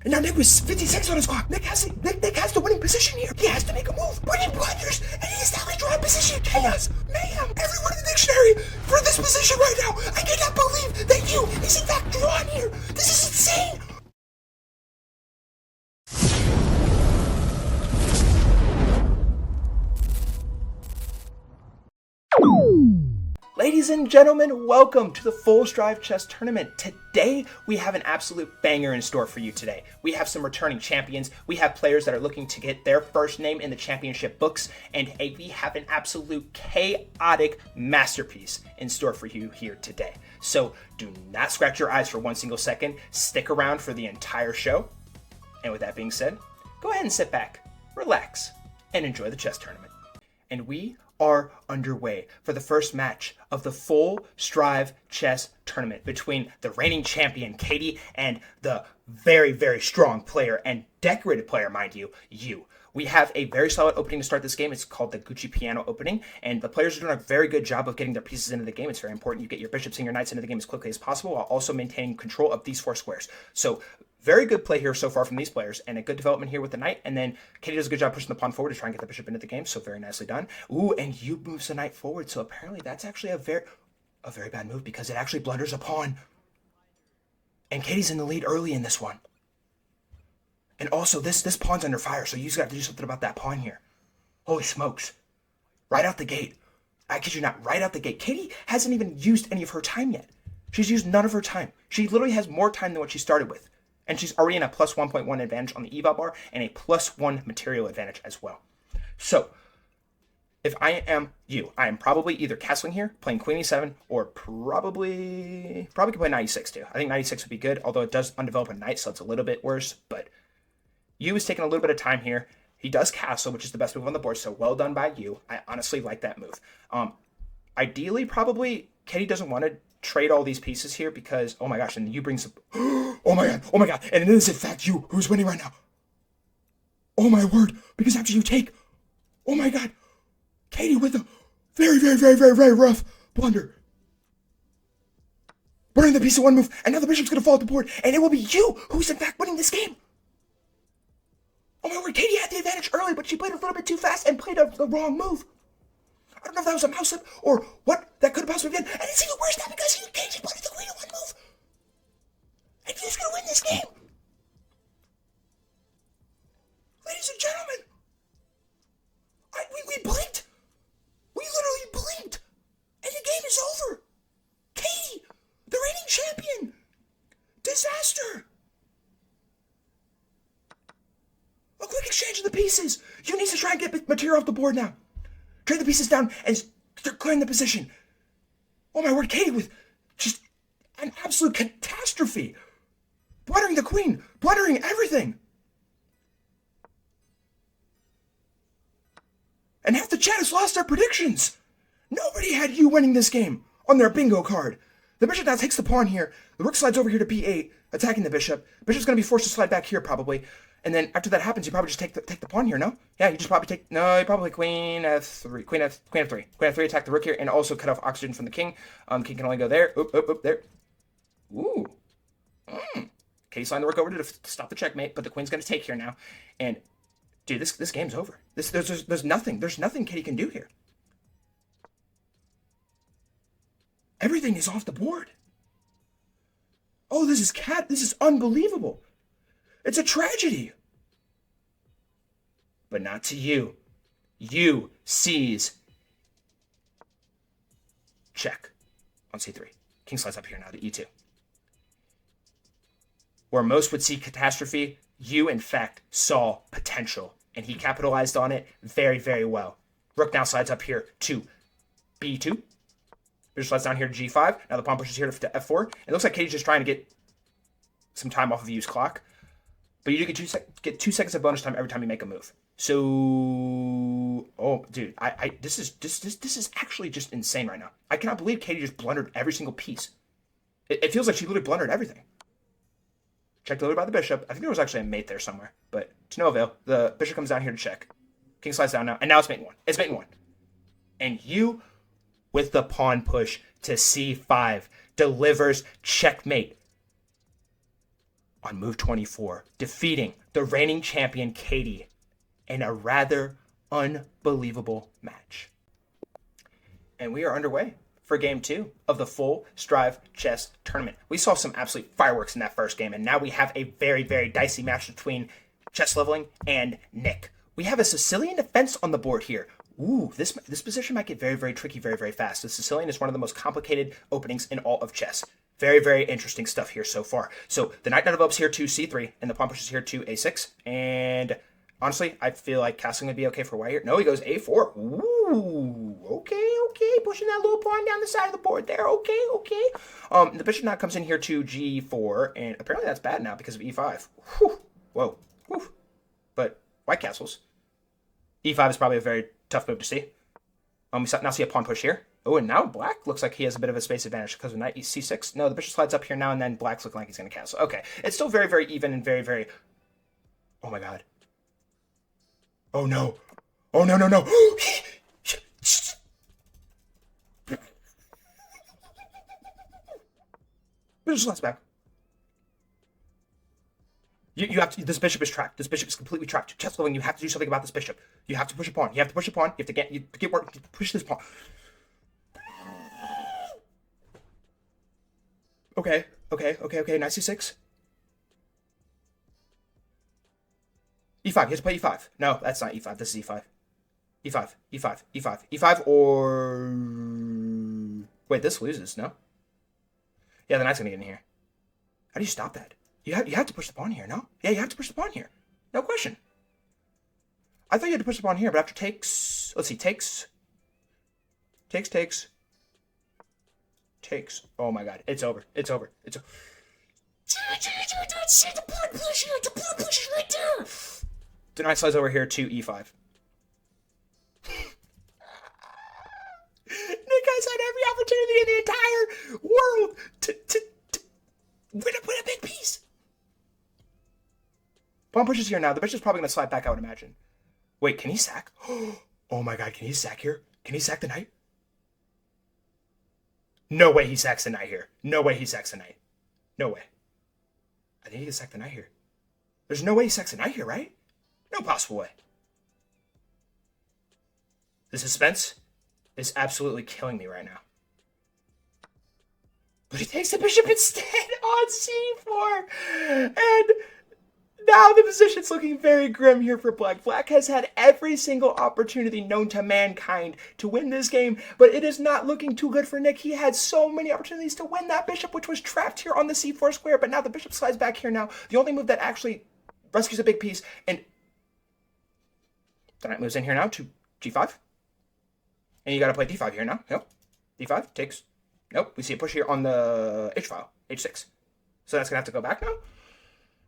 And now Nick was 50 seconds on his clock. Nick has the winning position here. He has to make a move. But he blunders, and he is now in drawing position. Chaos, mayhem, everyone in the dictionary for this position right now. I cannot believe that you is in fact drawn here. This is insane. Ladies and gentlemen, welcome to the Full Strive Chess Tournament. Today, we have an absolute banger in store for you today. We have some returning champions, we have players that are looking to get their first name in the championship books, and we have an absolute chaotic masterpiece in store for you here today. So do not scratch your eyes for one single second, stick around for the entire show. And with that being said, go ahead and sit back, relax, and enjoy the chess tournament. And we are underway for the first match of the Full Strive Chess Tournament between the reigning champion, Katie, and the very, very strong player and decorated player, mind you, you. We have a very solid opening to start this game. It's called the Gucci Piano opening, and the players are doing a very good job of getting their pieces into the game. It's very important you get your bishops and your knights into the game as quickly as possible while also maintaining control of these four squares. So very good play here so far from these players, and a good development here with the knight. And then Katie does a good job pushing the pawn forward to try and get the bishop into the game, so very nicely done. Ooh, and you moves the knight forward, so apparently that's actually a very bad move because it actually blunders a pawn. And Katie's in the lead early in this one. And also, this pawn's under fire, so you got to do something about that pawn here. Holy smokes. Right out the gate. I kid you not, right out the gate. Katie hasn't even used any of her time yet. She's used none of her time. She literally has more time than what she started with. And she's already in a plus 1.1 advantage on the eval bar and a plus 1 material advantage as well. So, if I am you, I am probably either castling here, playing queen e7, or probably can play knight e6 too. I think knight e6 would be good, although it does undevelop a knight, so it's a little bit worse. But you is taking a little bit of time here. He does castle, which is the best move on the board, so well done by you. I honestly like that move. Ideally, probably, Katie doesn't want to trade all these pieces here because, oh my gosh, and you bring some, oh my god, and it is in fact you who's winning right now. Oh my word, because after you take, oh my god, Katie with a very rough blunder. Burning the piece of one move, and now the bishop's going to fall at the board, and it will be you who's in fact winning this game. Oh my word, Katie had the advantage early, but she played a little bit too fast and played the wrong move. I don't know if that was a mouse slip or what that could have possibly been. And it's even worse now because Katie played the queen in one move. And who's going to win this game? Ladies and gentlemen, we blinked. We literally blinked. And the game is over. Katie, the reigning champion. Disaster. A quick exchange of the pieces. You need to try and get material off the board now. Trade the pieces down and start clearing the position. Oh my word, Katie with just an absolute catastrophe. Blundering the queen, blundering everything. And half the chat has lost their predictions. Nobody had you winning this game on their bingo card. The bishop now takes the pawn here. The rook slides over here to b8, attacking the bishop. Bishop's going to be forced to slide back here probably. And then after that happens, you probably just take the pawn here, no? Yeah, you just probably take, no, you probably queen f3, queen f3. Queen f3, attack the rook here, and also cut off oxygen from the king. King can only go there. Oop, there. Ooh. Okay, slide the rook over to stop the checkmate, but the queen's going to take here now. And, dude, this game's over. There's nothing Katie can do here. Everything is off the board. Oh, this is unbelievable. It's a tragedy. But not to you. You seize. Check on c3. King slides up here now to e2. Where most would see catastrophe, you in fact saw potential. And he capitalized on it very well. Rook now slides up here to b2. Bishop slides down here to g5. Now the pawn pushes here to f4. It looks like Katie's just trying to get some time off of Yu's clock. But you get 2 seconds of bonus time every time you make a move. So, oh, dude, this is actually just insane right now. I cannot believe Katie just blundered every single piece. It feels like she literally blundered everything. Check delivered by the bishop. I think there was actually a mate there somewhere, but to no avail. The bishop comes down here to check. King slides down now, and now it's mate one. It's mate one. And you, with the pawn push to c5, delivers checkmate. on move 24, defeating the reigning champion Katie in a rather unbelievable match. And we are underway for game 2 of the Full Strive Chess Tournament. We saw some absolute fireworks in that first game, and now we have a very, very dicey match between Chess Leveling and Nick. We have a Sicilian defense on the board here. Ooh, this position might get very, very tricky very, very fast. The Sicilian is one of the most complicated openings in all of chess. Very, very interesting stuff here so far. So the knight develops here to c3, and the pawn pushes here to a6. And honestly, I feel like castling would be okay for white here. No, he goes a4. Ooh, okay. Pushing that little pawn down the side of the board there. Okay. The bishop now comes in here to g4, and apparently that's bad now because of e5. Whoa. But white castles. e5 is probably a very tough move to see. We now see a pawn push here. Oh, and now black looks like he has a bit of a space advantage because of knight c6. No, the bishop slides up here now, and then black's looking like he's going to castle. Okay, it's still very, very even and very, very... Oh, my God. Oh, no. No. Bishop slides back. You have to... This bishop is trapped. This bishop is completely trapped. Chess Leveling, you have to do something about this bishop. You have to push a pawn. You have to get work. Push this pawn. Okay. Knight c6. e5. He has to play e5. No, that's not e5. This is e5. E5, or... Wait, this loses, no? Yeah, the knight's gonna get in here. How do you stop that? You have to push the pawn here, no? Yeah, you have to push the pawn here. No question. I thought you had to push the pawn here, but after takes... Let's see, takes. Oh my God, it's over. The pawn pushes right there. The knight slides over here to e5. Nick has had every opportunity in the entire world to win a big piece. Pawn pushes here now. The bishop's probably going to slide back, I would imagine. Wait, can he sack? Oh my God, can he sack here? Can he sack the knight? No way he sacks the knight here. No way. I think he can sack the knight here. There's no way he sacks the knight here, right? No possible way. The suspense is absolutely killing me right now. But he takes the bishop instead on c4. And now the position's looking very grim here for black. Black has had every single opportunity known to mankind to win this game, but it is not looking too good for Nick. He had so many opportunities to win that bishop, which was trapped here on the c4 square, but now the bishop slides back here now. The only move that actually rescues a big piece, and the knight moves in here now to g5. And you got to play d5 here now. Nope. d5 takes... Nope. We see a push here on the h-file, h6. So that's going to have to go back now?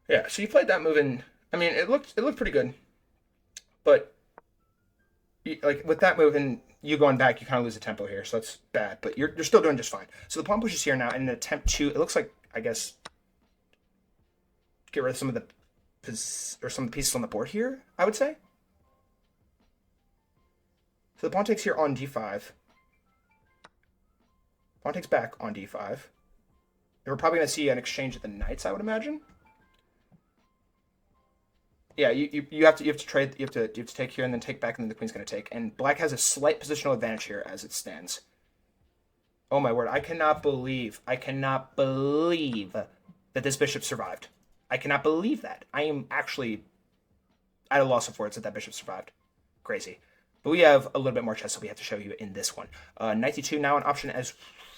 Yeah, so you played that move in... I mean, it looked pretty good. But, like, with that move and you going back, you kind of lose the tempo here. So that's bad. But you're still doing just fine. So the pawn pushes here now in an attempt to... It looks like, I guess... Get rid of some of the pieces on the board here, I would say. So the pawn takes here on d5. Pawn takes back on d5. And we're probably going to see an exchange of the knights, I would imagine. Yeah, you have to trade. You have to take here and then take back, and then the queen's going to take. And black has a slight positional advantage here as it stands. Oh my word! I cannot believe that this bishop survived. I cannot believe that. I am actually at a loss of words that bishop survived. Crazy. But we have a little bit more chess, so we have to show you in this one. Knight d2 now an option as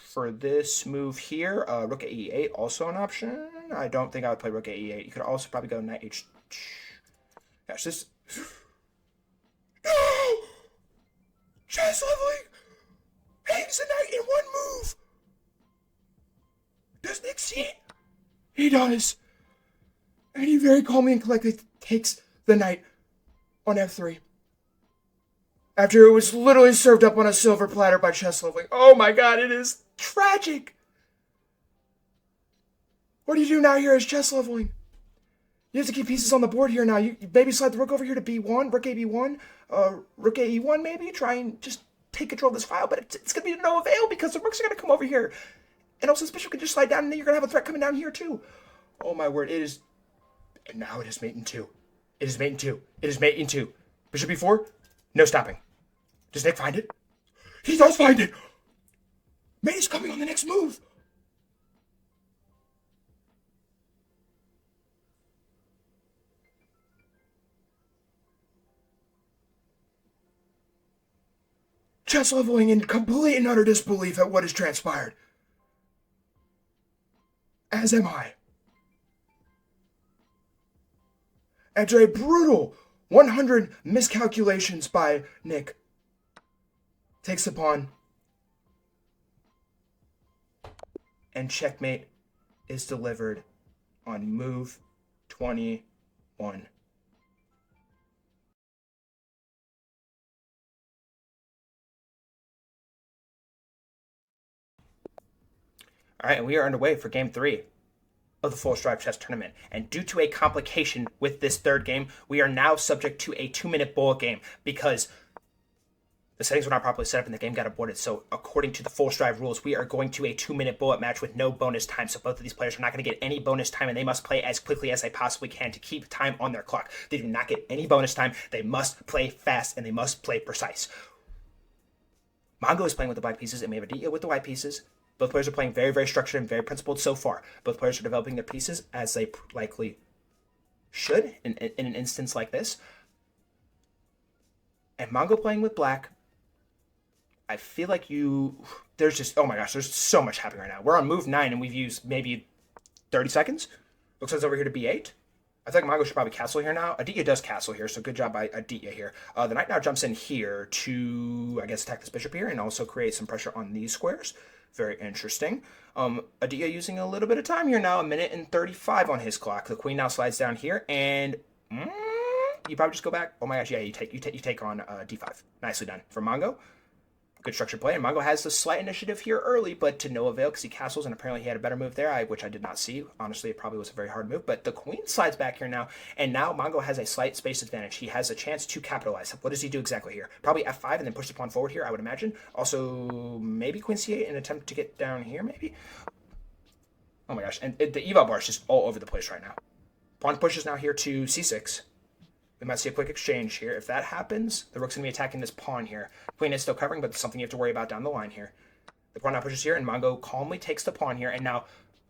for this move here. Rook at e8 also an option. I don't think I would play rook at e8. You could also probably go knight h. Gosh, this... No! Chess Leveling hangs the knight in one move! Does Nick see it? He does. And he very calmly and collectedly takes the knight on f3. After it was literally served up on a silver platter by Chess Leveling. Oh my God, it is tragic! What do you do now here as Chess Leveling? You have to keep pieces on the board here now. You maybe slide the rook over here to b1, rook a b1, rook a e1 maybe. Try and just take control of this file, but it's going to be to no avail because the rooks are going to come over here. And also this bishop can just slide down, and then you're going to have a threat coming down here too. Oh my word, it is... And now it is mate in 2. It is mate in 2. It is mate in 2. Bishop b4? No stopping. Does Nick find it? He does find it! Mate is coming on the next move! Chess leveling in complete and utter disbelief at what has transpired. As am I. After a brutal 100 miscalculations by Nick, takes the pawn, and checkmate is delivered on move 21. All right, and we are underway for game 3 of the Full Strive Chess Tournament. And due to a complication with this third game, we are now subject to a 2-minute bullet game because the settings were not properly set up and the game got aborted. So according to the Full Strive rules, we are going to a 2-minute bullet match with no bonus time. So both of these players are not going to get any bonus time, and they must play as quickly as they possibly can to keep time on their clock. They do not get any bonus time. They must play fast, and they must play precise. Mongo is playing with the black pieces, and we have Aditya with the white pieces. Both players are playing very, very structured and very principled so far. Both players are developing their pieces as they likely should in an instance like this. And Mongo playing with black, I feel like there's just, oh my gosh, there's so much happening right now. We're on move 9 and we've used maybe 30 seconds. Looks like it's over here to b8. I think Mongo should probably castle here now. Aditya does castle here, so good job by Aditya here. The knight now jumps in here to, I guess, attack this bishop here and also create some pressure on these squares. Very interesting. Aditya using a little bit of time here now, 1:35 on his clock. The queen now slides down here, and you probably just go back. Oh my gosh, yeah, you take on d5. Nicely done for Mongo. Good structured play, and Mongo has the slight initiative here early, but to no avail because he castles, and apparently he had a better move there, which I did not see. Honestly, it probably was a very hard move, but the queen slides back here now, and now Mongo has a slight space advantage. He has a chance to capitalize. What does he do exactly here? Probably f5 and then push the pawn forward here, I would imagine. Also, maybe queen c8 in an attempt to get down here, maybe? Oh my gosh, and the eval bar is just all over the place right now. Pawn pushes now here to c6. We might see a quick exchange here. If that happens, the rook's going to be attacking this pawn here. Queen is still covering, but it's something you have to worry about down the line here. The pawn now pushes here, and Mongo calmly takes the pawn here. And now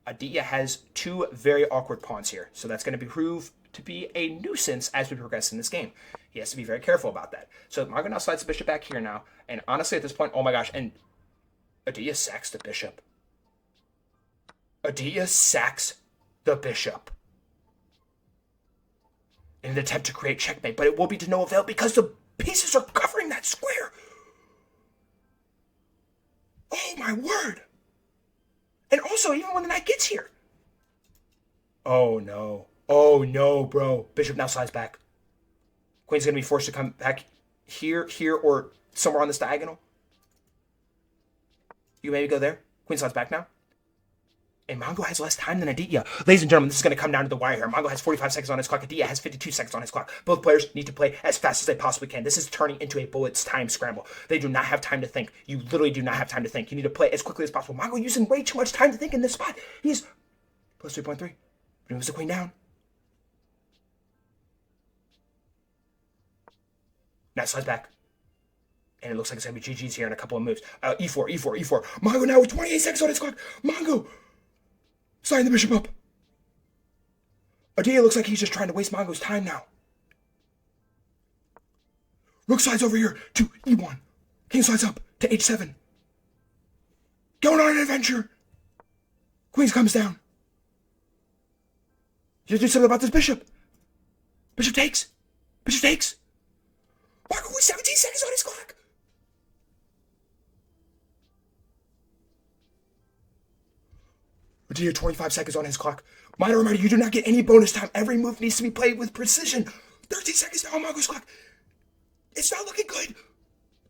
Aditya has 2 very awkward pawns here. So that's going to prove to be a nuisance as we progress in this game. He has to be very careful about that. So Mongo now slides the bishop back here now. And honestly, at this point, oh my gosh, and Aditya sacks the bishop. Aditya sacks the bishop in an attempt to create checkmate, but it will be to no avail because the pieces are covering that square. Oh my word. And also, even when the knight gets here. Oh no. Oh no, bro. Bishop now slides back. Queen's going to be forced to come back here, or somewhere on this diagonal. You maybe go there. Queen slides back now. And Mongo has less time than Aditya. Ladies and gentlemen, this is going to come down to the wire here. Mongo has 45 seconds on his clock. Aditya has 52 seconds on his clock. Both players need to play as fast as they possibly can. This is turning into a bullets time scramble. They do not have time to think. You literally do not have time to think. You need to play as quickly as possible. Mongo using way too much time to think in this spot. He's plus 3.3. But he moves the queen down. Now slides back. And it looks like it's going to be GG's here in a couple of moves. E4, E4, E4. Mongo now with 28 seconds on his clock. Mongo sliding the bishop up. Aditya looks like he's just trying to waste Mongo's time now. Rook slides over here to E1. King slides up to H7. Going on an adventure. Queen comes down. You have to do something about this bishop. Bishop takes. Bishop takes. Mongo with 17 seconds on his clock. Aditya 25 seconds on his clock. Minor reminder, you do not get any bonus time. Every move needs to be played with precision. 13 seconds now on Mongo's clock. It's not looking good.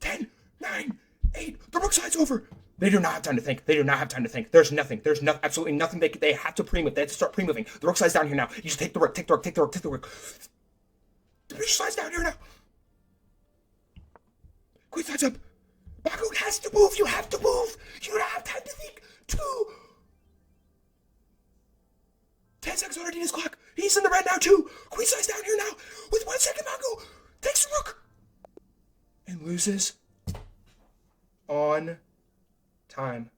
10, 9, 8. The rook slides over. They do not have time to think. They do not have time to think. There's nothing. There's absolutely nothing they have to pre-move. They have to start pre-moving. The rook slides down here now. You just take the rook, take the rook, take the rook, take the rook. The bishop slides down here now. Queen slides up. Mongo has to move. You have to move. You don't have time to think. 2. 10 seconds on Ardina's clock. He's in the red now, too. Queen size down here now with 1 second. Mongo takes the rook and loses on time.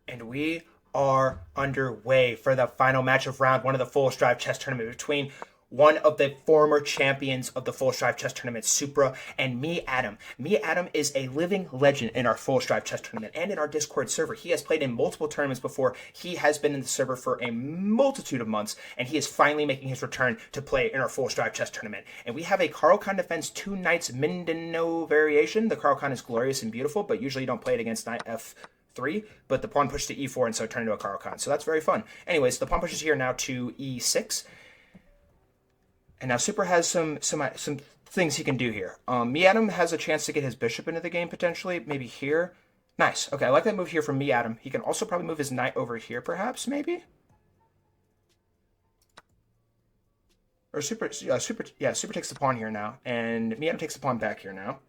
And we are underway for the final match of round 1 of the Full Strive Chess Tournament between one of the former champions of the Full Strive Chess Tournament, Supra, and me, Adam. Me, Adam is a living legend in our Full Strive Chess Tournament and in our Discord server. He has played in multiple tournaments before. He has been in the server for a multitude of months, and he is finally making his return to play in our Full Strive Chess Tournament. And we have a Carl Khan defense 2 knights Mindanao variation. The Carl Khan is glorious and beautiful, but usually you don't play it against knight f3, but the pawn pushed to e4 and so turned into a Carl Khan. So that's very fun. Anyways, the pawn pushes here now to e6. And now Super has some things he can do here. Me Adam has a chance to get his bishop into the game potentially, maybe here. Nice. Okay, I like that move here from Me Adam. He can also probably move his knight over here, perhaps, maybe. Or Super takes the pawn here now, and Me Adam takes the pawn back here now.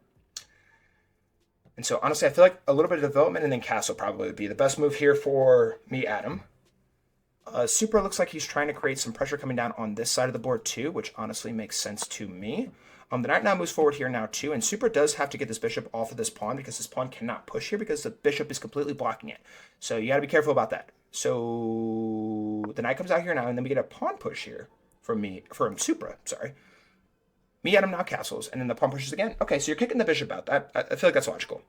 And so honestly, I feel like a little bit of development and then castle probably would be the best move here for Me Adam. Super looks like he's trying to create some pressure coming down on this side of the board too, which honestly makes sense to me. The knight now moves forward here now too, and Super does have to get this bishop off of this pawn because this pawn cannot push here because the bishop is completely blocking it. So you got to be careful about that. So the knight comes out here now, and then we get a pawn push here from Supra. Sorry. Me Adam now castles, and then the pawn pushes again. Okay, so you're kicking the bishop out. I feel like that's logical.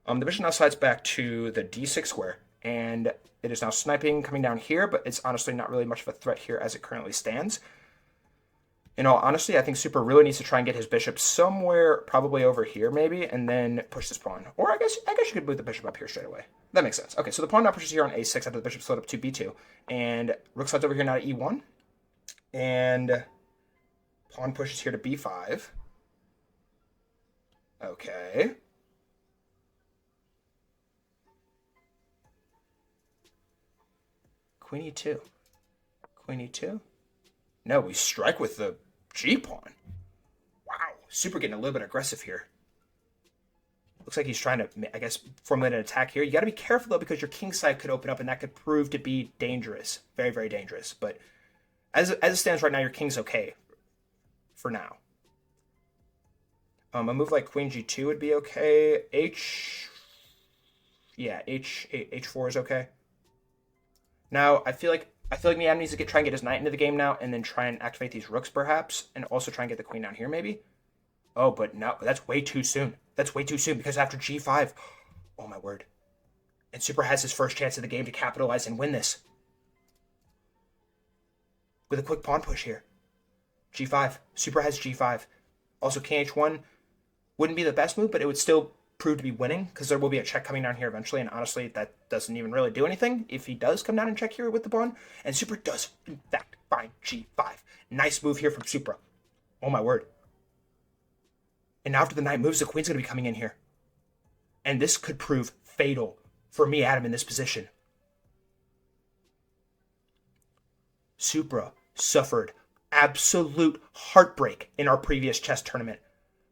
The bishop now slides back to the d6 square, and it is now sniping coming down here, but it's honestly not really much of a threat here as it currently stands. In all honesty, I think Super really needs to try and get his bishop somewhere, probably over here maybe, and then push this pawn. Or I guess you could move the bishop up here straight away. That makes sense. Okay, so the pawn now pushes here on a6 after the bishop slid up to b2, and rook slides over here now to e1, and pawn pushes here to b5. Okay. Queen e2. Queen e2. No, we strike with the g-pawn. Wow. Super getting a little bit aggressive here. Looks like he's trying to, I guess, formulate an attack here. You got to be careful, though, because your king side could open up, and that could prove to be dangerous. Very, very dangerous. But as it stands right now, your king's okay for now. A move like queen g2 would be okay. h4 is okay. Now, I feel like Me Adam needs to try and get his knight into the game now, and then try and activate these rooks, perhaps, and also try and get the queen down here, maybe. Oh, but no, that's way too soon. That's way too soon, because after g5, oh my word. And Super has his first chance of the game to capitalize and win this. With a quick pawn push here. g5. Super has g5. Also, king h1 wouldn't be the best move, but it would still prove to be winning, because there will be a check coming down here eventually, and honestly, that doesn't even really do anything if he does come down and check here with the pawn. And Super does, in fact, find g5. Nice move here from Supra. Oh my word. And after the knight moves, the queen's going to be coming in here. And this could prove fatal for Me Adam in this position. Supra suffered absolute heartbreak in our previous chess tournament.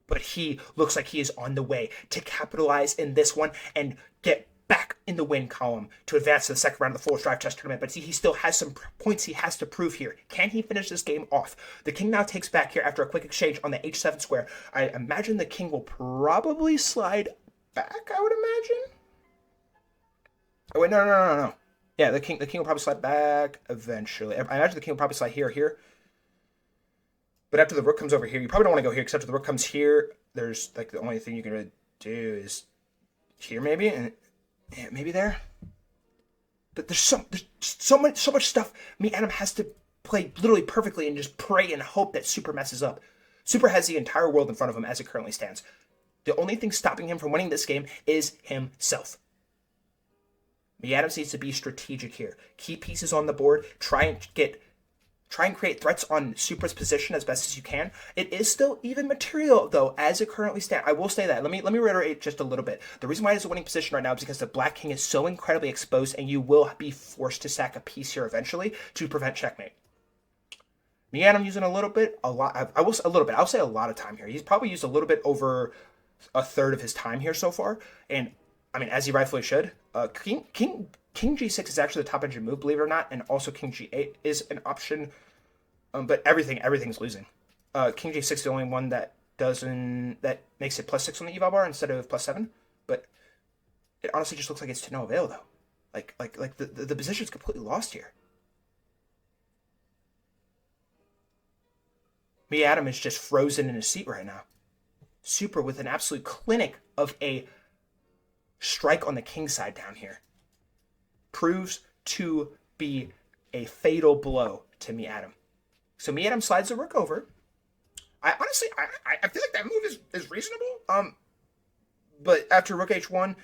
But he looks like he is on the way to capitalize in this one and get back in the win column to advance to the second round of the Full Strive Chess Tournament. But see, he still has some points he has to prove here. Can he finish this game off? The king now takes back here after a quick exchange on the h7 square. I imagine the king will probably slide back, I would imagine. Oh, wait, no. Yeah, the king will probably slide back eventually. I imagine the king will probably slide here. But after the rook comes over here, you probably don't want to go here, because after the rook comes here, there's like the only thing you can really do is here maybe, and yeah, maybe there. But there's so much stuff Me Adam has to play literally perfectly and just pray and hope that Super messes up. Super has the entire world in front of him as it currently stands. The only thing stopping him from winning this game is himself. Me Adam needs to be strategic here. Keep pieces on the board. Try and create threats on Supra's position as best as you can. It is still even material, though, as it currently stands. I will say that. Let me reiterate just a little bit. The reason why it is a winning position right now is because the black king is so incredibly exposed, and you will be forced to sack a piece here eventually to prevent checkmate. Me and I'm using a little bit, a lot. I'll say a lot of time here. He's probably used a little bit over a third of his time here so far, and I mean, as he rightfully should. King King G6 is actually the top engine move, believe it or not, and also King G8 is an option. But everything's losing. King G6 is the only one that makes it +6 on the eval bar instead of +7. But it honestly just looks like it's to no avail though. Like the position's completely lost here. Me Adam is just frozen in his seat right now. Super with an absolute clinic of a strike on the king side down here. Proves to be a fatal blow to Me Adam. So Me Adam slides the rook over. I honestly feel like that move is reasonable. But after rook h1,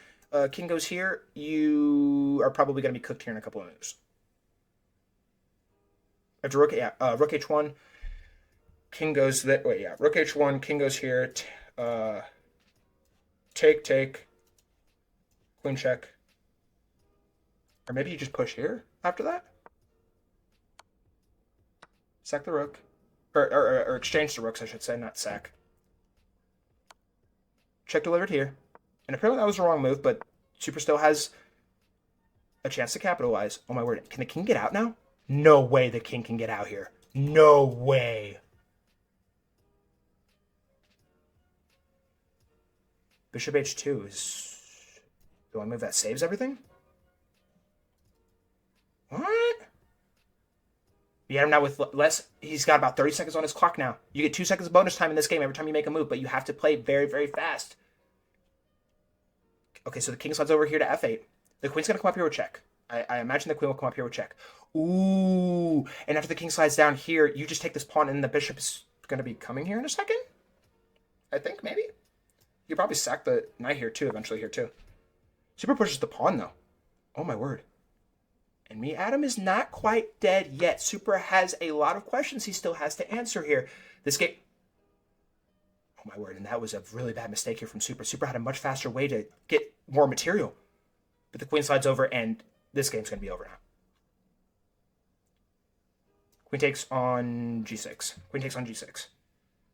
king goes here, you are probably going to be cooked here in a couple of moves. After rook h1, king goes that way. Yeah, rook h1, king goes here. Take, queen check. Or maybe you just push here after that. Sack the rook. Or exchange the rooks, I should say, not sack. Check delivered here. And apparently that was the wrong move, but Super still has a chance to capitalize. Oh my word. Can the king get out now? No way the king can get out here. No way. Bishop h2 is the one move that saves everything? What? You have him now with less. He's got about 30 seconds on his clock now. You get 2 seconds bonus time in this game every time you make a move, but you have to play very, very fast. Okay, so the king slides over here to f8. The queen's going to come up here with check. I imagine the queen will come up here with check. Ooh. And after the king slides down here, you just take this pawn, and the bishop is going to be coming here in a second? I think, maybe? You probably sack the knight here, too, eventually here, too. Super pushes the pawn, though. Oh, my word. And Me Adam is not quite dead yet. Super has a lot of questions he still has to answer here. This game... Oh, my word. And that was a really bad mistake here from Super. Super had a much faster way to get more material. But the queen slides over, and this game's going to be over now. Queen takes on g6. Queen takes on g6.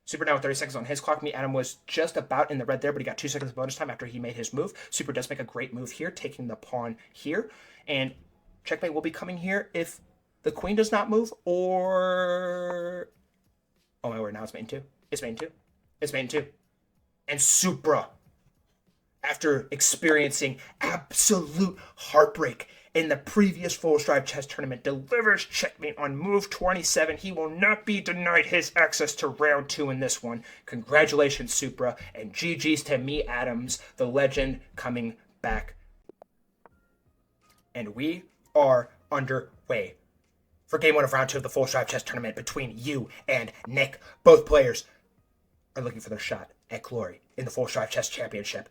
Super now with 30 seconds on his clock. Me Adam was just about in the red there, but he got 2 seconds of bonus time after he made his move. Super does make a great move here, taking the pawn here. And checkmate will be coming here if the queen does not move, or... Oh my word, now it's main 2. It's main 2. It's main 2. And Supra, after experiencing absolute heartbreak in the previous Full Strive Chess Tournament, delivers checkmate on move 27. He will not be denied his access to round 2 in this one. Congratulations, Supra, and GG's to Me Adams, the legend, coming back. And we are underway for game 1 of round 2 of the Full Strive Chess Tournament between you and Nick. Both players are looking for their shot at glory in the Full Strive Chess Championship.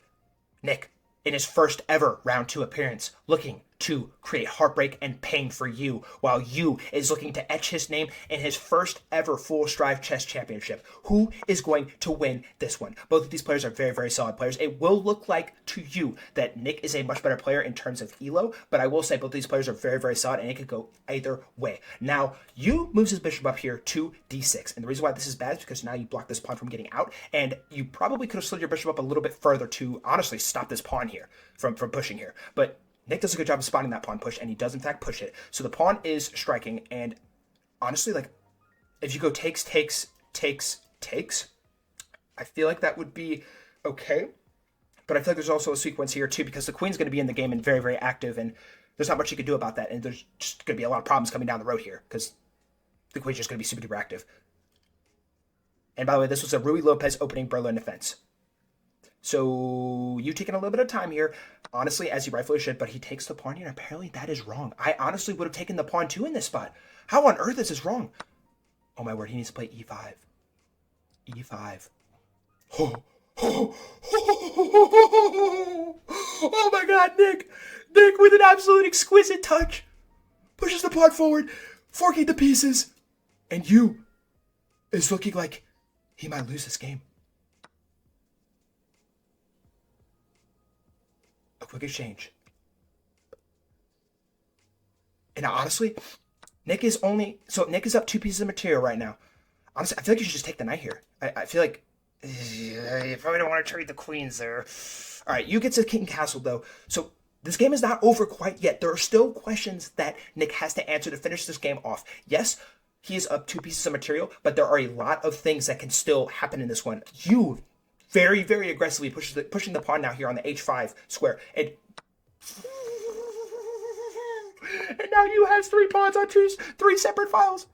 Nick, in his first ever round 2 appearance, looking to create heartbreak and pain for you, while you is looking to etch his name in his first ever Full Strive Chess Championship. Who is going to win this one? Both of these players are very, very solid players. It will look like to you that Nick is a much better player in terms of elo, but I will say both these players are very, very solid, and it could go either way. Now, you moves his bishop up here to d6, and the reason why this is bad is because now you block this pawn from getting out, and you probably could have slid your bishop up a little bit further to honestly stop this pawn here from pushing here, but Nick does a good job of spotting that pawn push, and he does, in fact, push it. So the pawn is striking, and honestly, like, if you go takes, I feel like that would be okay. But I feel like there's also a sequence here, too, because the queen's going to be in the game and very, very active, and there's not much you can do about that, and there's just going to be a lot of problems coming down the road here, because the queen's just going to be super duper active. And by the way, this was a Rui Lopez opening Berlin defense. So you taking a little bit of time here, honestly, as you rightfully should, but he takes the pawn here, and apparently that is wrong. I honestly would have taken the pawn too in this spot. How on earth is this wrong? Oh my word, he needs to play e5. e5. Oh, oh, oh, oh my god, Nick! Nick with an absolute exquisite touch pushes the pawn forward, forking the pieces, and you is looking like he might lose this game. A quick exchange. And now, honestly, Nick is up 2 pieces of material right now. Honestly, I feel like you should just take the knight here. I feel like you probably don't want to trade the queens there. All right, you get to king castle, though. So This game is not over quite yet. There are still questions that Nick has to answer to finish this game off. Yes, he is up 2 pieces of material, but there are a lot of things that can still happen in this one. You very, very aggressively pushing the pawn now here on the h5 square. And now you have 3 pawns on 3 separate files.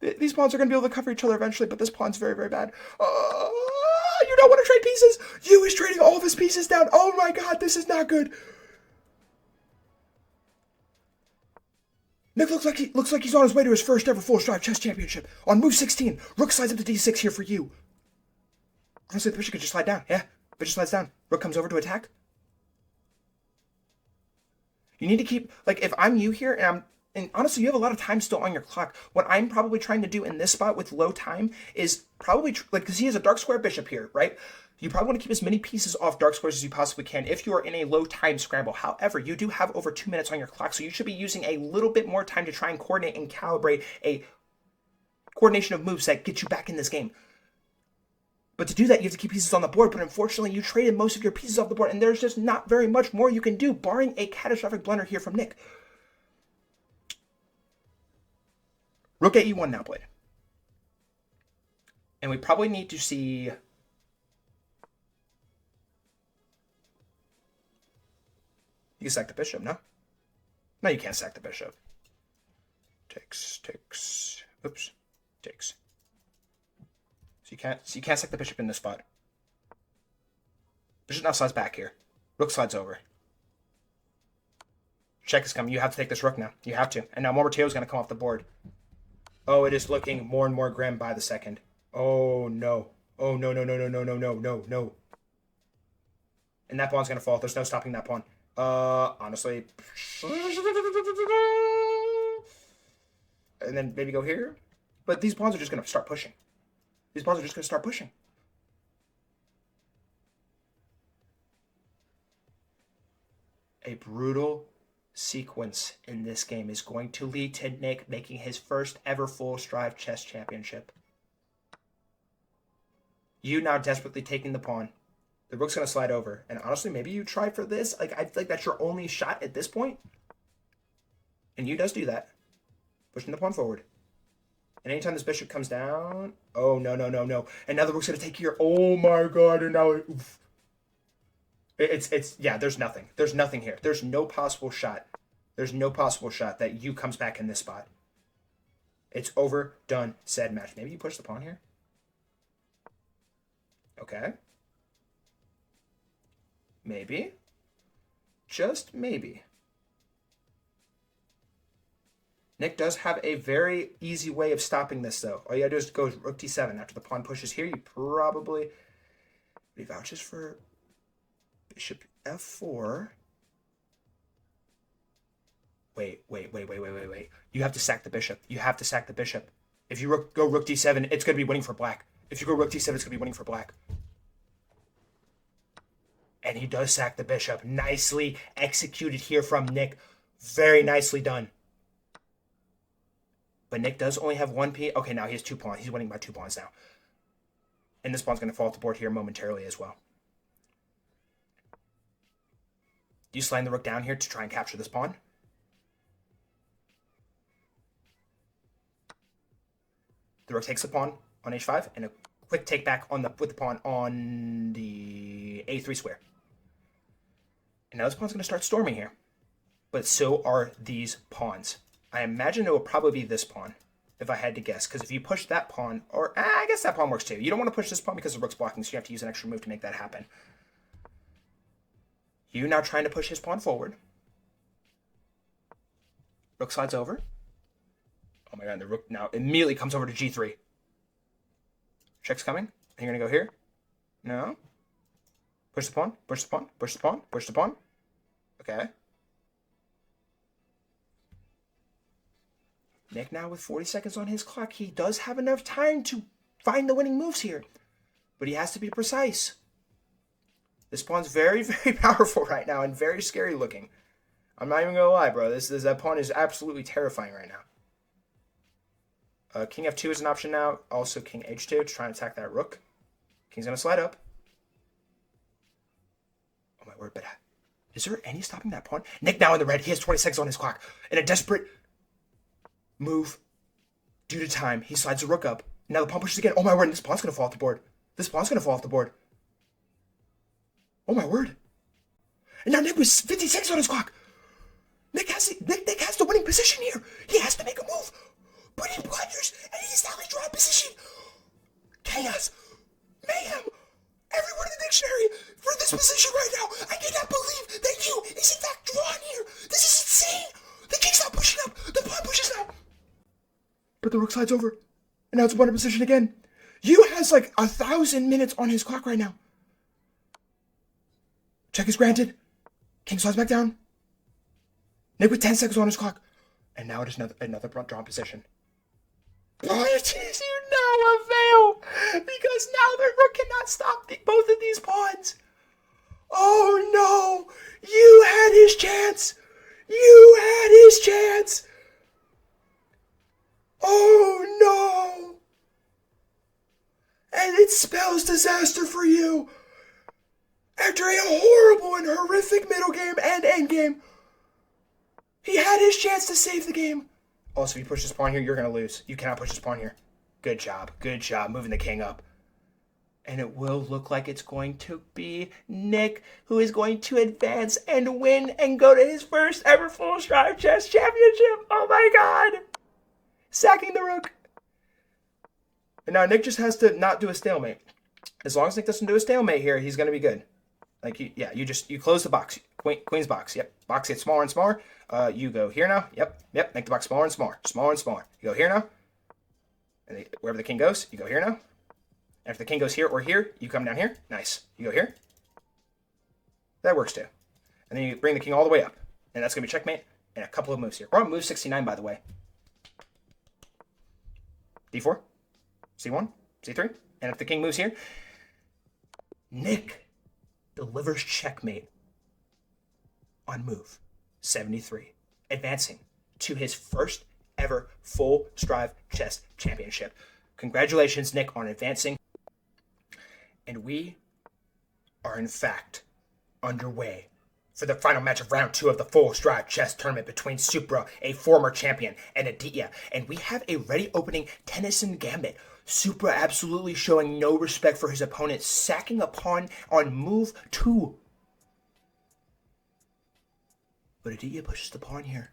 These pawns are going to be able to cover each other eventually, but this pawn's very, very bad. You don't want to trade pieces. You is trading all of his pieces down. Oh my god, this is not good. Nick looks like he's on his way to his first ever full strive chess championship. On move 16, rook slides up to d6 here for you. Honestly, the bishop could just slide down. Yeah, bishop slides down. Rook comes over to attack. You need to keep, like, if I'm you here, and honestly, you have a lot of time still on your clock. What I'm probably trying to do in this spot with low time is probably, because he has a dark square bishop here, right? You probably want to keep as many pieces off dark squares as you possibly can if you are in a low time scramble. However, you do have over 2 minutes on your clock, so you should be using a little bit more time to try and coordinate and calibrate a coordination of moves that get you back in this game. But to do that, you have to keep pieces on the board, but unfortunately, you traded most of your pieces off the board, and there's just not very much more you can do, barring a catastrophic blunder here from Nick. Rook at e1 now played. And we probably need to see... You can sack the bishop, no? No, you can't sack the bishop. Takes. Oops. Takes. So you can't sack the bishop in this spot. Bishop now slides back here. Rook slides over. Check is coming. You have to take this rook now. You have to. And now more material is going to come off the board. Oh, it is looking more and more grim by the second. Oh, no. Oh, no. And that pawn's going to fall. There's no stopping that pawn. Honestly. And then maybe go here. But these pawns are just going to start pushing. A brutal sequence in this game is going to lead to Nick making his first ever full strive chess championship. You now desperately taking the pawn. The rook's going to slide over. And honestly, maybe you try for this. Like, I feel like that's your only shot at this point. And you does do that. Pushing the pawn forward. And anytime this bishop comes down... Oh, no. And now the rook's going to take here. Oh, my God. And now... Oof. Yeah, there's nothing. There's nothing here. There's no possible shot. There's no possible shot that you comes back in this spot. It's over, done, said, match. Maybe you push the pawn here? Okay. Maybe. Just maybe. Nick does have a very easy way of stopping this, though. All you gotta do is go rook d7. After the pawn pushes here, you probably... He vouches for bishop f4. Wait. You have to sack the bishop. If you go rook d7, it's going to be winning for black. If you go rook d7, it's going to be winning for black. And he does sack the bishop. Nicely executed here from Nick. Very nicely done. But Nick does only have one piece. Okay, now he has 2 pawns. He's winning by 2 pawns now. And this pawn's going to fall off the board here momentarily as well. You slam the rook down here to try and capture this pawn. The rook takes the pawn on h5 and a quick take back with the pawn on the a3 square. And now this pawn's going to start storming here. But so are these pawns. I imagine it will probably be this pawn, if I had to guess. Because if you push that pawn, or I guess that pawn works too. You don't want to push this pawn because the rook's blocking, so you have to use an extra move to make that happen. You now trying to push his pawn forward. Rook slides over. Oh my god, the rook now immediately comes over to g3. Check's coming. And you're going to go here. No. Push the pawn. Okay. Nick now with 40 seconds on his clock. He does have enough time to find the winning moves here. But he has to be precise. This pawn's very, very powerful right now and very scary looking. I'm not even going to lie, bro. That pawn is absolutely terrifying right now. King f2 is an option now. Also king h2 to try and attack that rook. King's going to slide up. Oh my word, but is there any stopping that pawn? Nick now in the red. He has 20 seconds on his clock. In a desperate move, due to time, he slides the rook up. Now the pawn pushes again. Oh my word, and this pawn's going to fall off the board. This pawn's going to fall off the board. Oh my word. And now Nick was 50 seconds on his clock. Nick has the winning position here. He has to make a move. But he blunders, and he established draw position. Chaos. Mayhem. Every word in the dictionary for this position right now. I cannot believe that you is in fact drawn here. This is insane. The king's not pushing up. The pawn pushes up. But the rook slides over. And now it's one position again. You has like 1,000 minutes on his clock right now. Check is granted. King slides back down. Nick with 10 seconds on his clock. And now it is another drawn position. Oh, it is now a fail. Because now the rook cannot stop both of these pawns. Oh no. You had his chance. You had his chance. Oh no. And it spells disaster for you. After a horrible and horrific middle game and end game, he had his chance to save the game. Also, if you push this pawn here, you're going to lose. You cannot push this pawn here. Good job. Good job moving the king up. And it will look like it's going to be Nick who is going to advance and win and go to his first ever full strive chess championship. Oh my god. Sacking the rook. And now Nick just has to not do a stalemate. As long as Nick doesn't do a stalemate here, he's going to be good. Like, you close the box. Queen's box. Yep. Box gets smaller and smaller. You go here now. Yep. Make the box smaller and smaller. Smaller and smaller. You go here now. And wherever the king goes, you go here now. And if the king goes here or here, you come down here. Nice. You go here. That works too. And then you bring the king all the way up. And that's going to be checkmate in a couple of moves here. We're on move 69, by the way. D4. C1. C3. And if the king moves here, Nick delivers checkmate on move 73, advancing to his first ever full strive chess championship. Congratulations, Nick, on advancing. And we are in fact underway for the final match of round 2 of the full strive chess tournament between Supra, a former champion, and Aditya. And we have a ready opening Tennyson gambit. Supra absolutely showing no respect for his opponent, sacking a pawn on move 2. But Aditya pushes the pawn here.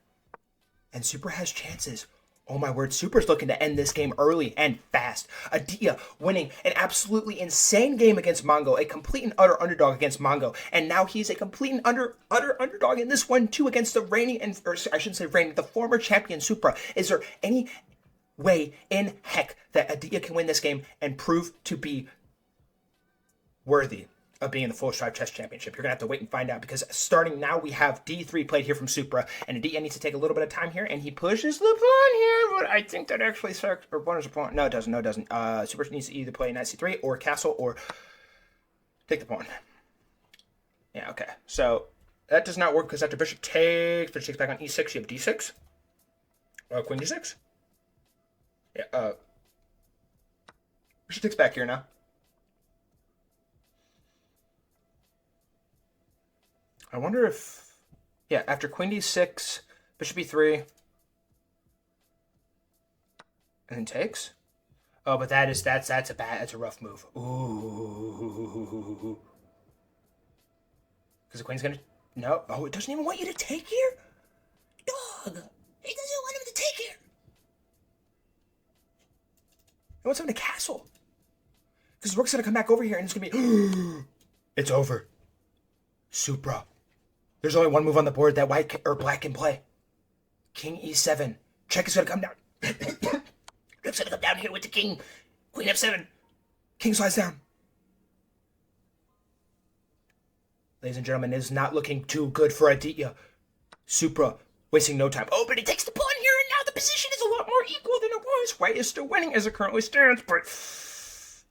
And Supra has chances. Oh my word, Supra's looking to end this game early and fast. Aditya winning an absolutely insane game against Mongo, a complete and utter underdog against Mongo. And now he's a complete and utter underdog in this one too against the reigning, or I shouldn't say reigning, the former champion Supra. Is there any way in heck that Aditya can win this game and prove to be worthy of being in the full strive chess championship? You're gonna have to wait and find out, because starting now we have D3 played here from Supra, and Aditya needs to take a little bit of time here, and he pushes the pawn here, but I think that actually sucks. Or one is a pawn. No, it doesn't. No, it doesn't. Supra needs to either play knight C3 or castle or take the pawn. Yeah, okay. So that does not work because after bishop takes back on E6, you have D6. Queen D6. Yeah, bishop takes back here now. I wonder if, yeah, after queen d6, bishop e3, and then takes. Oh, but that's a rough move. Ooh, because the queen's gonna, no, oh, it doesn't even want you to take here. Dog, it doesn't want him to take here. It wants him to castle, because rook's gonna come back over here, and it's gonna be, it's over. Supra. There's only one move on the board that white or black can play. King e7. Check is going to come down. Rook's going to come down here with the king. Queen f7. King slides down. Ladies and gentlemen, it is not looking too good for Aditya. Supra wasting no time. Oh, but he takes the pawn here, and now the position is a lot more equal than it was. White is still winning as it currently stands, but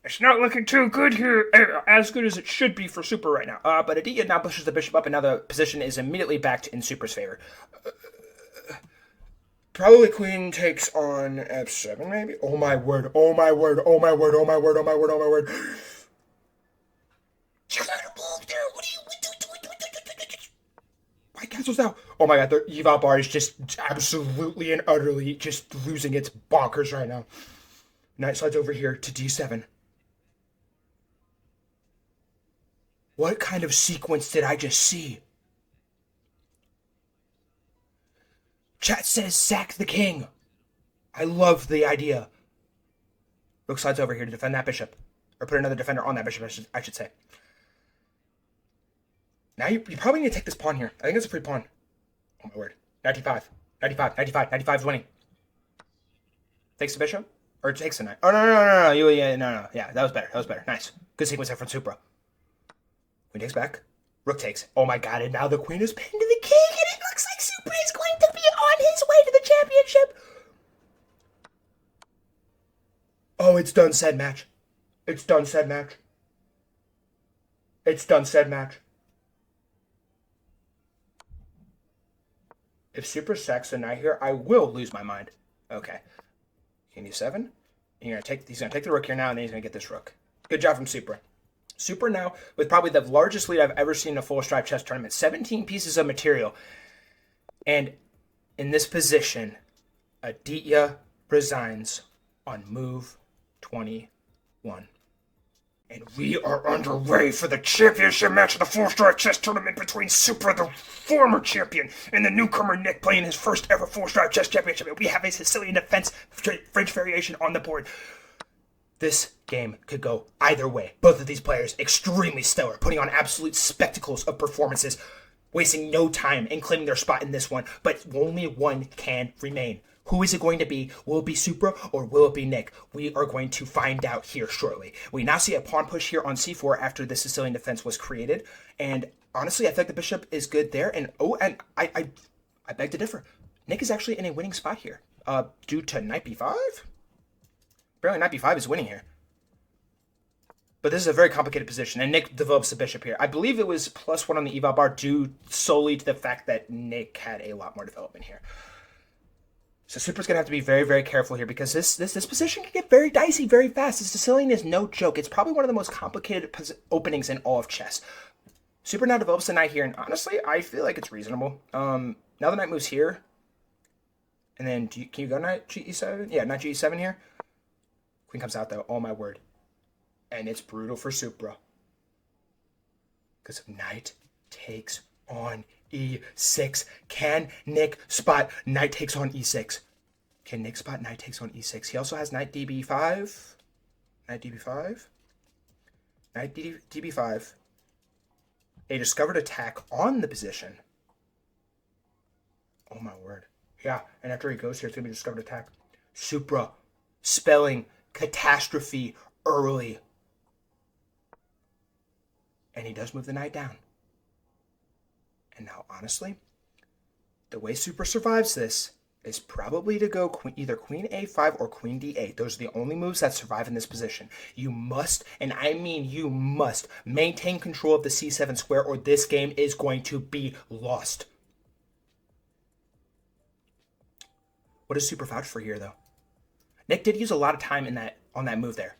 it's not looking too good here, as good as it should be for Supra right now. But Aditya now pushes the bishop up, and now the position is immediately back in Supra's favor. Probably queen takes on f7, maybe? Oh my word, oh my word, oh my word, oh my word, oh my word, oh my word. You're gonna move there, what are you doing? castles now. Oh my god, the eval bar is just absolutely and utterly just losing its bonkers right now. Knight slides over here to d7. What kind of sequence did I just see? Chat says sack the king. I love the idea. Rook slides over here to defend that bishop. Or put another defender on that bishop, I should say. Now you probably need to take this pawn here. I think it's a free pawn. Oh my word. 95. 95. 95. 95 is winning. Takes the bishop? Or takes the knight. Oh, no. No. Yeah, that was better. That was better. Nice. Good sequence there from Supra. Queen takes back. Rook takes. Oh my god, and now the queen is pinned to the king, and it looks like Supra is going to be on his way to the championship. Oh, it's done said match. It's done said match. It's done said match. If Supra sacks the knight here, I will lose my mind. Okay. King d7. He's gonna take the rook here now, and then he's gonna get this rook. Good job from Supra. Supra now with probably the largest lead I've ever seen in a full stripe chess tournament. 17 pieces of material. And in this position, Aditya resigns on move 21. And we are underway for the championship match of the full stripe chess tournament between Supra, the former champion, and the newcomer Nick playing his first ever full stripe chess championship. We have a Sicilian defense French variation on the board. This game could go either way. Both of these players extremely stellar, putting on absolute spectacles of performances, wasting no time in claiming their spot in this one, but only one can remain. Who is it going to be? Will it be Supra or will it be Nick? We are going to find out here shortly. We now see a pawn push here on c4 after the Sicilian defense was created, and honestly, I think the bishop is good there, and I beg to differ. Nick is actually in a winning spot here, due to knight b5? Apparently knight b5 is winning here. But this is a very complicated position, and Nick develops the bishop here. I believe it was +1 on the eval bar due solely to the fact that Nick had a lot more development here. So Supra's going to have to be very, very careful here because this position can get very dicey very fast. The Sicilian is no joke. It's probably one of the most complicated openings in all of chess. Supra now develops the knight here, and honestly, I feel like it's reasonable. Now the knight moves here. And then, can you go knight g7? Yeah, knight g7 here. Queen comes out, though. Oh, my word. And it's brutal for Supra. Because knight takes on e6. Can Nick spot knight takes on e6? Can Nick spot knight takes on e6? He also has knight db5. Knight db5. Knight db5. A discovered attack on the position. Oh my word. Yeah, and after he goes here, it's going to be a discovered attack. Supra spelling catastrophe early. And he does move the knight down. And now, honestly, the way Supra survives this is probably to go either queen a5 or queen d8. Those are the only moves that survive in this position. You must, and I mean you must, maintain control of the c7 square or this game is going to be lost. What does Supra vouch for here, though? Nick did use a lot of time on that move there.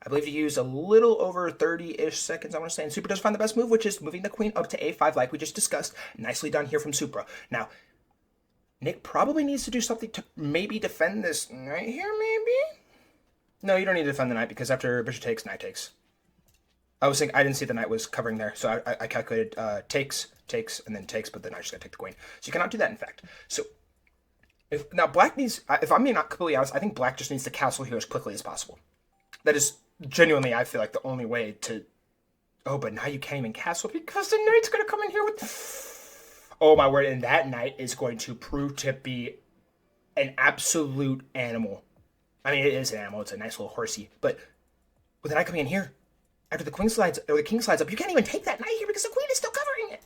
I believe he used a little over 30-ish seconds, I want to say. And Supra does find the best move, which is moving the queen up to a5 like we just discussed. Nicely done here from Supra. Now, Nick probably needs to do something to maybe defend this knight here, maybe? No, you don't need to defend the knight because after bishop takes, knight takes. I didn't see the knight was covering there, so I calculated takes, and then takes, but then I just got to take the queen. So you cannot do that, in fact. So, now Black needs, if I'm being not completely honest, I think Black just needs to castle here as quickly as possible. That is genuinely, I feel like, the only way to... Oh, but now you can't even castle because the knight's going to come in here with... Oh, my word. And that knight is going to prove to be an absolute animal. I mean, it is an animal. It's a nice little horsey. But with the knight coming in here, after the queen slides, or the king slides up, you can't even take that knight here because the queen is still covering it.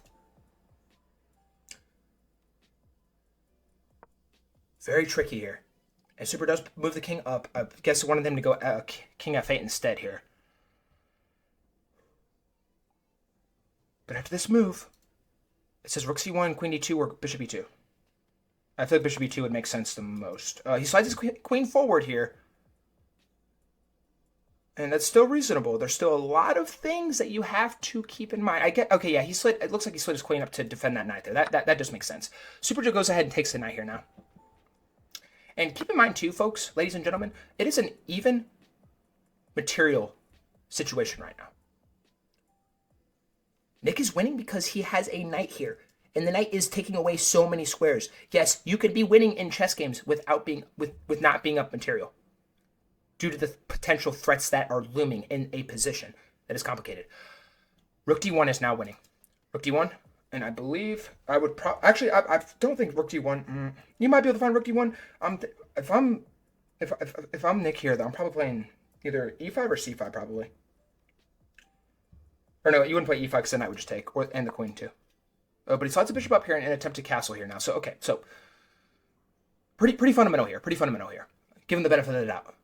Very tricky here. And Supra does move the king up. I guess I wanted them to go king f8 instead here. But after this move, it says rook c1, queen d2, or bishop e2. I feel like bishop e2 would make sense the most. He slides his queen forward here. And that's still reasonable. There's still a lot of things that you have to keep in mind. I get, okay, yeah, he slid, it looks like he slid his queen up to defend that knight there. That just makes sense. Super Joe goes ahead and takes the knight here now. And keep in mind too, folks, ladies and gentlemen, it is an even material situation right now. Nick is winning because he has a knight here. And the knight is taking away so many squares. Yes, you could be winning in chess games without being with not being up material, due to the potential threats that are looming in a position that is complicated. Rook d1 is now winning. Rook d1, and I believe I would actually I don't think Rook d1. You might be able to find Rook d1. If I'm Nick here, though, I'm probably playing either e5 or c5 probably. Or no, you wouldn't play e5 because the knight would just take, and the queen too. But he slides the bishop up here and attempt to castle here now. So okay, so pretty fundamental here. Pretty fundamental here. Give him the benefit of the doubt.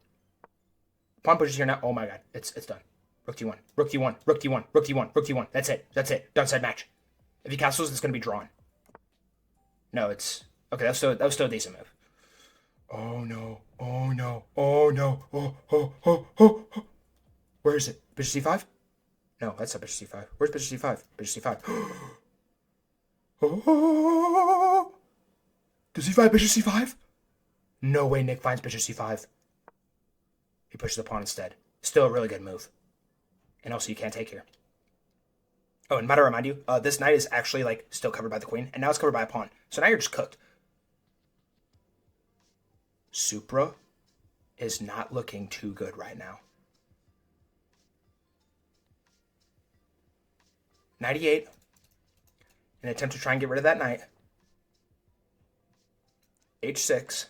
Pawn pushes here now. Oh my god, it's done. Rook d1, Rook d1, Rook d1, Rook d1, Rook d1. That's it. That's it. Done side match. If he castles, it's going to be drawn. No, it's okay. That was still a decent move. Oh no! Oh no! Oh no! Oh! Where is it? Bishop c5? No, that's not bishop c5. Where's bishop c5? Bishop c5. Oh! Does he find bishop c5? No way Nick finds bishop c5. He pushes the pawn instead. Still a really good move. And also you can't take here. Oh, and might I remind you, this knight is actually like still covered by the queen, and now it's covered by a pawn. So now you're just cooked. Supra is not looking too good right now. 98. An attempt to try and get rid of that knight. H6.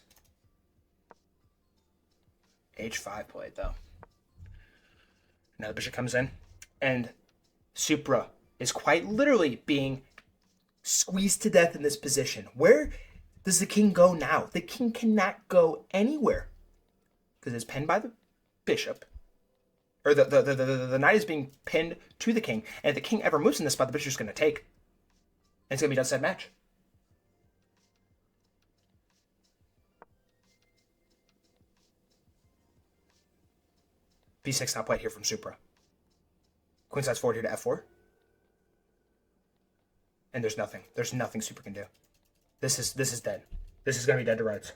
H5 played, though. Now the bishop comes in, and Supra is quite literally being squeezed to death in this position. Where does the king go now? The king cannot go anywhere because it's pinned by the bishop. Or the knight is being pinned to the king, and if the king ever moves in this spot, the bishop's going to take. And it's going to be done side match. B6 now played here from Supra. Queen sides forward here to f4. And there's nothing. There's nothing Supra can do. This is dead. This is going to be dead to rights.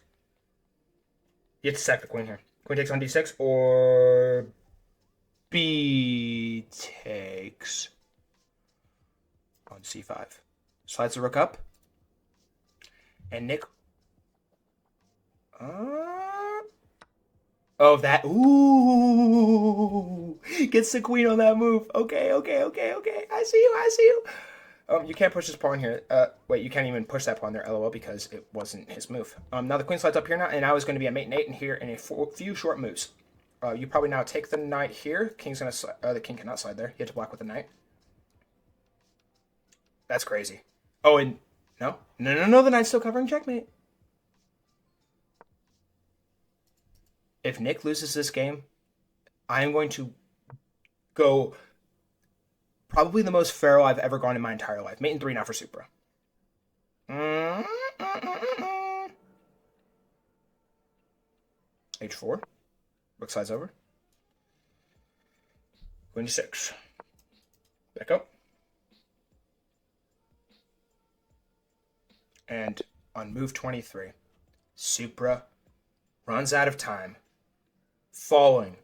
You have to sack the queen here. Queen takes on d6, or B takes on c5. Slides the rook up. And Nick... Oh, that... Ooh! Gets the queen on that move. Okay. I see you. You can't push this pawn here. Wait, you can't even push that pawn there, lol, because it wasn't his move. Now the queen slides up here now, and now is going to be a mate and 8 in here in a few short moves. You probably now take the knight here. King's going to... the king cannot slide there. You have to block with the knight. That's crazy. Oh, and... No, the knight's still covering checkmate. If Nick loses this game, I am going to go probably the most feral I've ever gone in my entire life. Mate and 3 now for Supra. H4. Rook slides over. Queen d6. Back up. And on move 23, Supra runs out of time, falling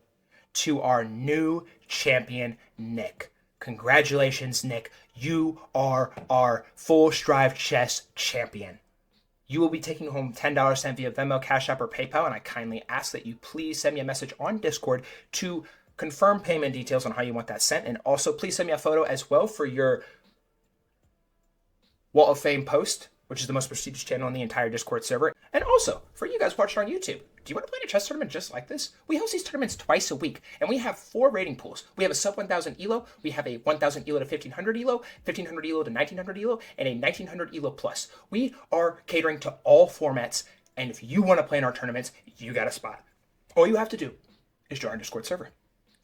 to our new champion, Nick. Congratulations, Nick. You are our Full Strive Chess champion. You will be taking home $10 sent via Venmo, Cash App, or PayPal, and I kindly ask that you please send me a message on Discord to confirm payment details on how you want that sent, and also please send me a photo as well for your Wall of Fame post, which is the most prestigious channel on the entire Discord server. And also, for you guys watching on YouTube, do you want to play a chess tournament just like this? We host these tournaments twice a week, and we have 4 rating pools. We have a sub 1,000 ELO, we have a 1,000 ELO to 1,500 ELO, 1,500 ELO to 1,900 ELO, and a 1,900 ELO plus. We are catering to all formats, and if you want to play in our tournaments, you got a spot. All you have to do is join our Discord server.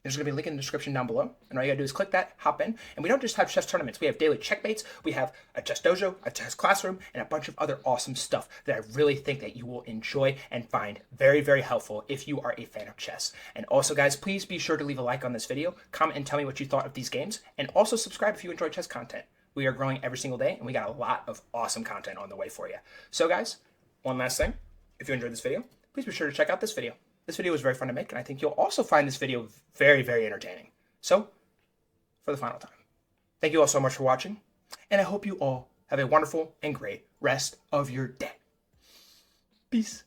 There's going to be a link in the description down below. And all you got to do is click that, hop in. And we don't just have chess tournaments. We have daily checkmates. We have a chess dojo, a chess classroom, and a bunch of other awesome stuff that I really think that you will enjoy and find very, very helpful if you are a fan of chess. And also, guys, please be sure to leave a like on this video, comment and tell me what you thought of these games, and also subscribe if you enjoy chess content. We are growing every single day, and we got a lot of awesome content on the way for you. So, guys, one last thing. If you enjoyed this video, please be sure to check out this video. This video was very fun to make, and I think you'll also find this video very, very entertaining. So, for the final time, thank you all so much for watching, and I hope you all have a wonderful and great rest of your day. Peace.